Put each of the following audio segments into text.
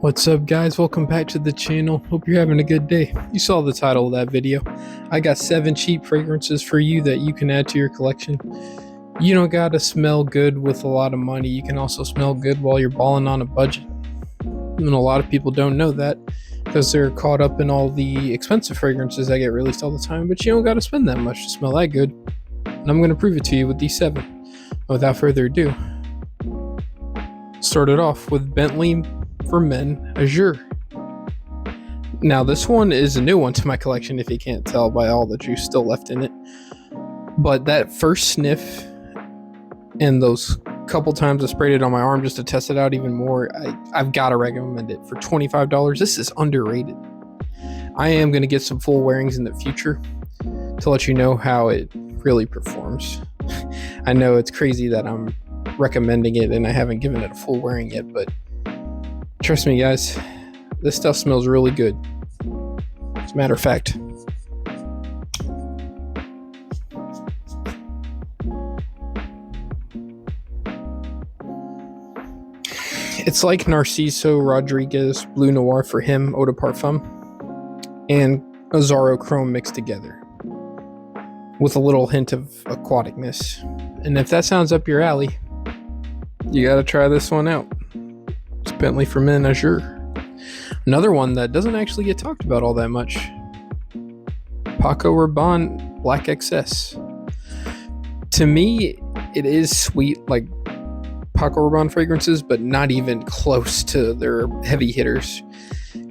What's up, guys? Welcome back to the channel. Hope you're having a good day. You saw the title of that video. I got 7 cheap fragrances for you that you can add to your collection. You don't gotta smell good with a lot of money. You can also smell good while you're balling on a budget. And a lot of people don't know that because they're caught up in all the expensive fragrances that get released all the time, but you don't gotta spend that much to smell that good. And I'm gonna prove it to you with these 7. Without further ado, started off with Bentley for Men Azure. Now this one is a new one to my collection, if you can't tell by all the juice still left in it. But that first sniff and those couple times I sprayed it on my arm just to test it out even more, I've got to recommend it for $25. This is underrated. I am going to get some full wearings in the future to let you know how it really performs. I know it's crazy that I'm recommending it and I haven't given it a full wearing yet, but trust me, guys, this stuff smells really good. As a matter of fact, it's like Narciso Rodriguez Bleu Noir for him, Eau de Parfum, and Azzaro Chrome mixed together with a little hint of aquaticness. And if that sounds up your alley, you gotta try this one out. It's Bentley for Men Azure. Another one that doesn't actually get talked about all that much, Paco Rabanne Black XS. To me, it is sweet like Paco Rabanne fragrances, but not even close to their heavy hitters.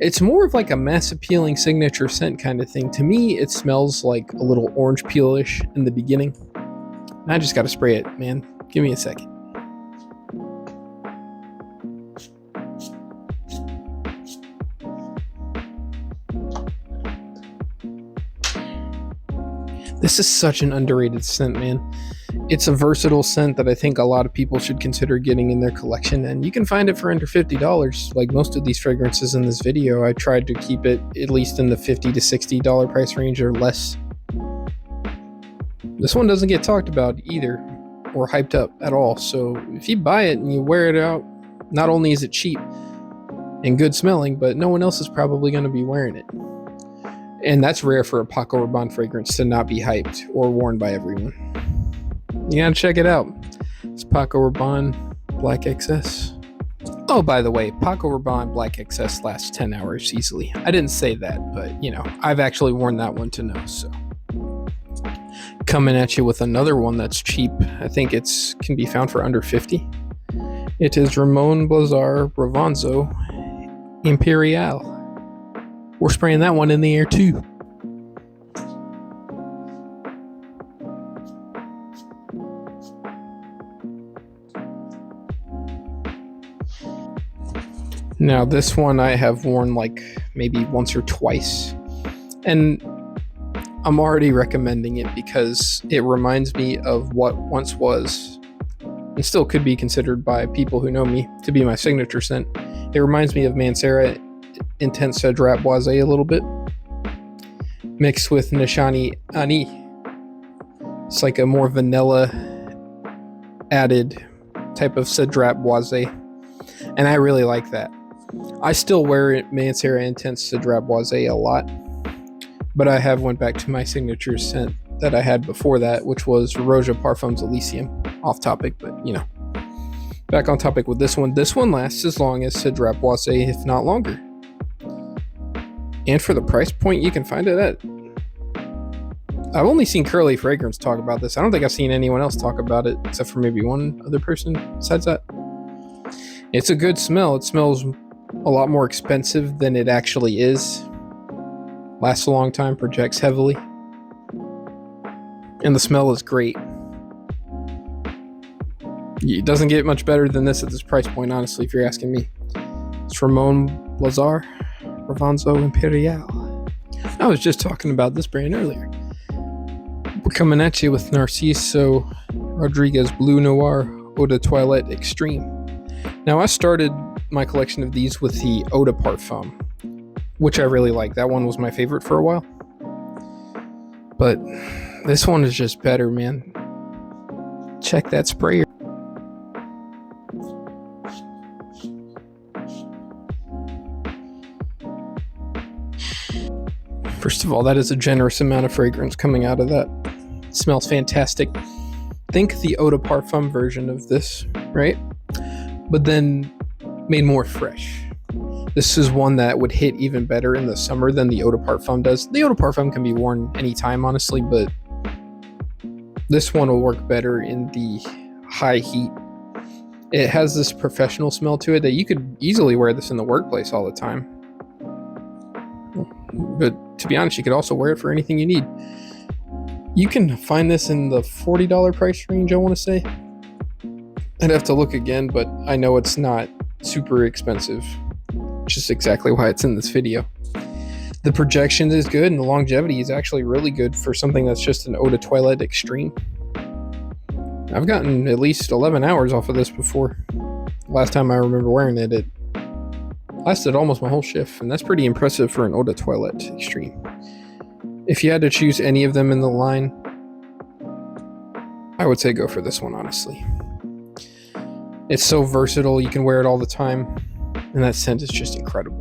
It's more of like a mass appealing signature scent kind of thing. To me, it smells like a little orange peel-ish in the beginning. And I just gotta spray it, man. Give me a second. This is such an underrated scent, man. It's a versatile scent that I think a lot of people should consider getting in their collection, and you can find it for under $50. Like most of these fragrances in this video, I tried to keep it at least in the $50 to $60 price range or less. This one doesn't get talked about either or hyped up at all, so if you buy it and you wear it out, not only is it cheap and good smelling, but no one else is probably going to be wearing it. And that's rare for a Paco Rabanne fragrance to not be hyped or worn by everyone. You gotta check it out. It's Paco Rabanne Black XS. Oh, by the way, Paco Rabanne Black XS lasts 10 hours easily. I didn't say that, but you know, I've actually worn that one to know, so. Coming at you with another one that's cheap. I think it's can be found for under 50. It is Ramon Blazar Bravanzo Imperial. We're spraying that one in the air too. Now this one I have worn like maybe once or twice, and I'm already recommending it because it reminds me of what once was and still could be considered by people who know me to be my signature scent. It reminds me of Mancera Intense Cedrat Boisé a little bit, mixed with Nishani Ani. It's like a more vanilla added type of Cedrat Boisé, and I really like that. I still wear Mancera Intense Cedrat Boisé a lot, but I have went back to my signature scent that I had before that, which was Roja Parfums Elysium. Off topic, but you know. Back on topic with this one. This one lasts as long as Cedrat Boisé, if not longer. And for the price point you can find it at, I've only seen Curly Fragrance talk about this. I don't think I've seen anyone else talk about it except for maybe one other person besides that. It's a good smell. It smells a lot more expensive than it actually is. Lasts a long time, projects heavily. And the smell is great. It doesn't get much better than this at this price point, honestly, if you're asking me. It's Ramon Blazar Bravanzo Imperial. I was just talking about this brand earlier. We're coming at you with Narciso Rodriguez Bleu Noir Eau de Toilette Extreme. Now, I started my collection of these with the Eau de Parfum, which I really like. That one was my favorite for a while. But this one is just better, man. Check that sprayer. First of all, that is a generous amount of fragrance coming out of that. It smells fantastic. Think the Eau de Parfum version of this, right? But then made more fresh. This is one that would hit even better in the summer than the Eau de Parfum does. The Eau de Parfum can be worn anytime, honestly, but this one will work better in the high heat. It has this professional smell to it that you could easily wear this in the workplace all the time. But to be honest, you could also wear it for anything you need. You can find this in the $40 price range, I want to say. I'd have to look again, but I know it's not super expensive, which is exactly why it's in this video. The projection is good, and the longevity is actually really good for something that's just an Eau de Toilette Extreme. I've gotten at least 11 hours off of this before. Last time I remember wearing it, it lasted almost my whole shift, and that's pretty impressive for an Eau de Toilette Extreme. If you had to choose any of them in the line, I would say go for this one, honestly. It's so versatile, you can wear it all the time, and that scent is just incredible.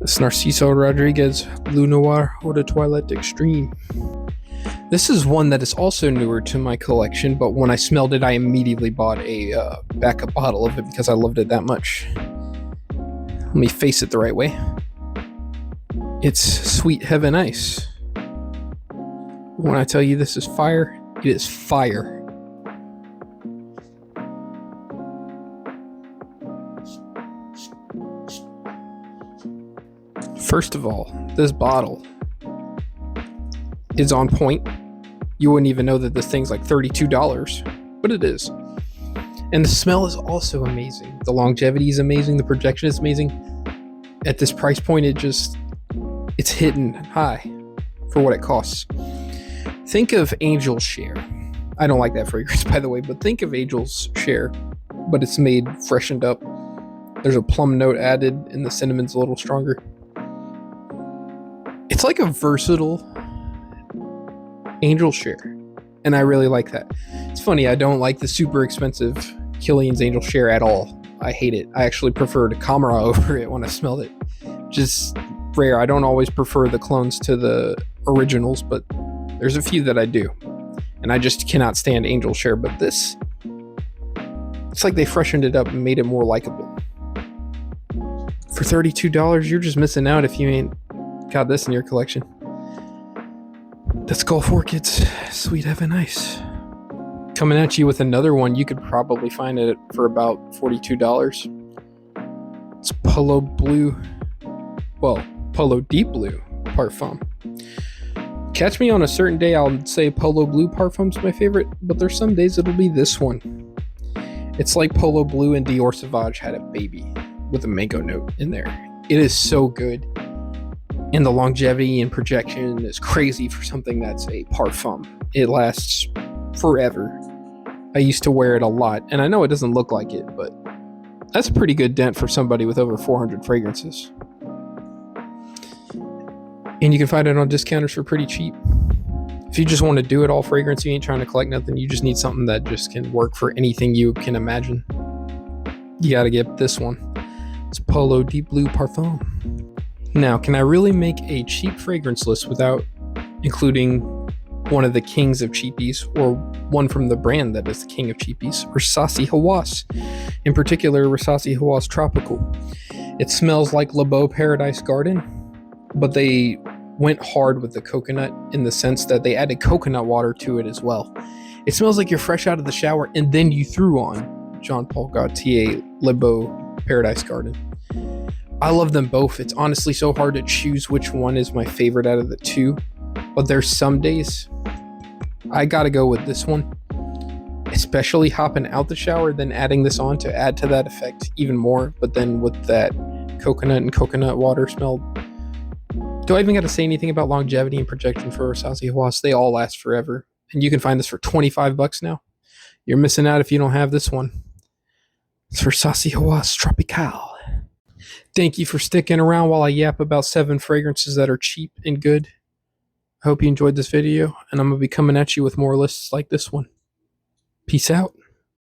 This Narciso Rodriguez Bleu Noir Eau de Toilette Extreme. This is one that is also newer to my collection, but when I smelled it, I immediately bought a backup bottle of it because I loved it that much. Let me face it the right way. It's Sweet Heaven Ice. When I tell you this is fire, it is fire. First of all, this bottle is on point. You wouldn't even know that this thing's like $32, but it is. And the smell is also amazing. The longevity is amazing. The projection is amazing. At this price point, it's hitting high for what it costs. Think of Angel's Share. I don't like that fragrance, by the way, but think of Angel's Share, but it's made freshened up. There's a plum note added, and the cinnamon's a little stronger. It's like a versatile Angel's Share, and I really like that. It's funny, I don't like the super expensive Kilian's Angel's Share at all. I hate it. I actually prefer the Camera over it when I smelled it. Just rare. I don't always prefer the clones to the originals, but there's a few that I do, and I just cannot stand Angel's Share. But this, it's like they freshened it up and made it more likable. For $32, you're just missing out if you ain't got this in your collection. That's Gulf Orchids Sweet Heaven Ice. Coming at you with another one, you could probably find it for about $42. It's Polo Deep Blue Parfum. Catch me on a certain day, I'll say Polo Blue Parfum's my favorite, but there's some days it'll be this one. It's like Polo Blue and Dior Sauvage had a baby with a mango note in there. It is so good. And the longevity and projection is crazy for something that's a parfum. It lasts forever. I used to wear it a lot, and I know it doesn't look like it, but that's a pretty good dent for somebody with over 400 fragrances. And you can find it on discounters for pretty cheap. If you just want to do it all fragrance, you ain't trying to collect nothing, you just need something that just can work for anything you can imagine, you gotta get this one. It's Polo Deep Blue Parfum. Now, can I really make a cheap fragrance list without including one of the kings of cheapies, or one from the brand that is the king of cheapies, Rasasi Hawass? In particular, Rasasi Hawass Tropical. It smells like Le Beau Paradise Garden, but they went hard with the coconut in the sense that they added coconut water to it as well. It smells like you're fresh out of the shower and then you threw on Jean Paul Gaultier Le Beau Paradise Garden. I love them both. It's honestly so hard to choose which one is my favorite out of the two, but there's some days I gotta go with this one, especially hopping out the shower, then adding this on to add to that effect even more. But then with that coconut and coconut water smell, do I even got to say anything about longevity and projection for Rasasi Hawass? They all last forever, and you can find this for $25 now. You're missing out if you don't have this one. It's Rasasi Hawass Tropical. Thank you for sticking around while I yap about 7 fragrances that are cheap and good. I hope you enjoyed this video, and I'm going to be coming at you with more lists like this one. Peace out.